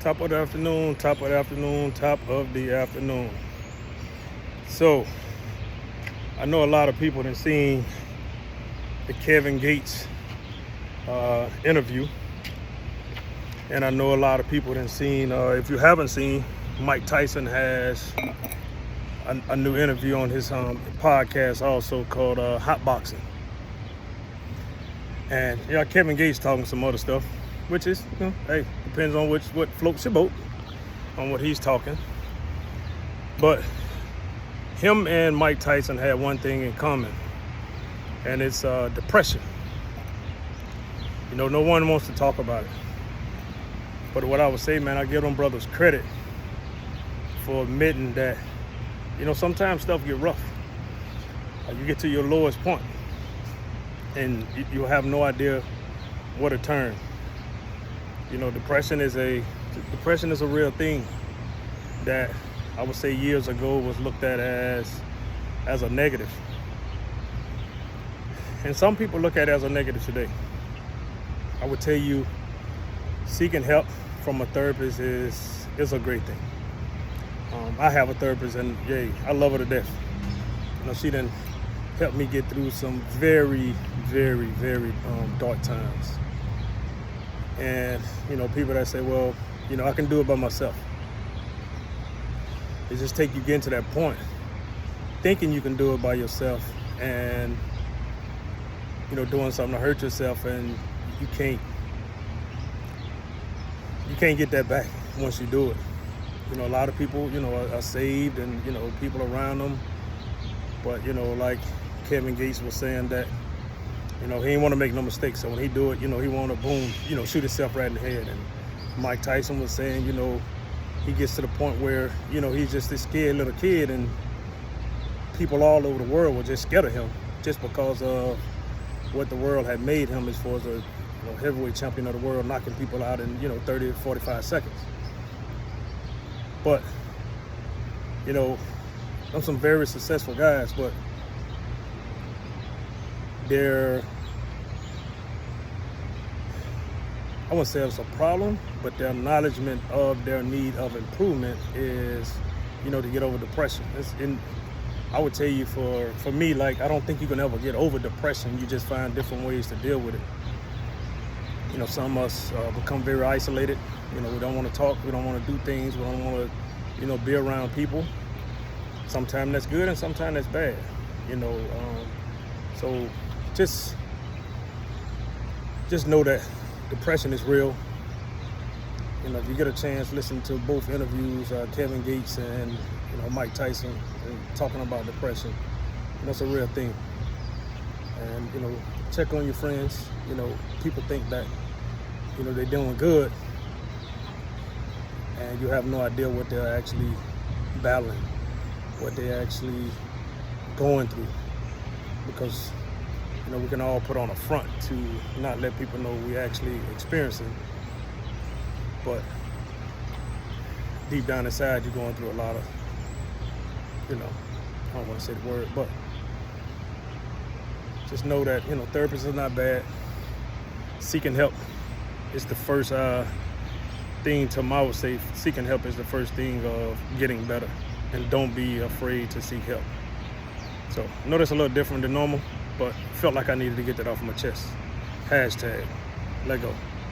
Top of the afternoon, top of the afternoon, top of the afternoon. So, I know a lot of people have seen the Kevin Gates interview. And I know a lot of people have seen, if you haven't seen, Mike Tyson has a new interview on his podcast also called Hot Boxing. And yeah, Kevin Gates talking some other stuff, which is, hey, depends on what floats your boat, on what he's talking. But him and Mike Tyson had one thing in common, and it's depression. No one wants to talk about it. But what I would say, man, I give them brothers credit for admitting that, sometimes stuff get rough. You get to your lowest point, and you have no idea where to turn. Depression is a real thing that I would say years ago was looked at as a negative. And some people look at it as a negative today. I would tell you, seeking help from a therapist is a great thing. I have a therapist, and I love her to death. She done helped me get through some very, very, very dark times. And people that say, well, I can do it by myself. It just take you getting to that point, thinking you can do it by yourself, and doing something to hurt yourself, and you can't get that back once you do it. A lot of people, are saved, and people around them. But like Kevin Gates was saying that, he didn't want to make no mistakes. So when he do it, he want to boom, shoot himself right in the head. And Mike Tyson was saying, he gets to the point where, he's just this scared little kid, and people all over the world were just scared of him just because of what the world had made him as far as a heavyweight champion of the world, knocking people out in 30 to 45 seconds. But I'm some very successful guys, but I wouldn't say it's a problem, but their acknowledgement of their need of improvement is, to get over depression. I would tell you, for me, like, I don't think you can ever get over depression. You just find different ways to deal with it. Some of us become very isolated. We don't want to talk. We don't want to do things. We don't want to, be around people. Sometimes that's good and sometimes that's bad. So just know that depression is real. If you get a chance, listen to both interviews, Kevin Gates and Mike Tyson, and talking about depression. It's a real thing. And check on your friends. People think that they're doing good, and you have no idea what they're actually battling, what they're actually going through. Because we can all put on a front to not let people know we actually experiencing. But deep down inside, you're going through a lot of, I don't want to say the word, but just know that, therapists is not bad. Seeking help is the first thing I would say. Seeking help is the first thing of getting better. And don't be afraid to seek help. So I know that's a little different than normal, but felt like I needed to get that off my chest. #LEGGO.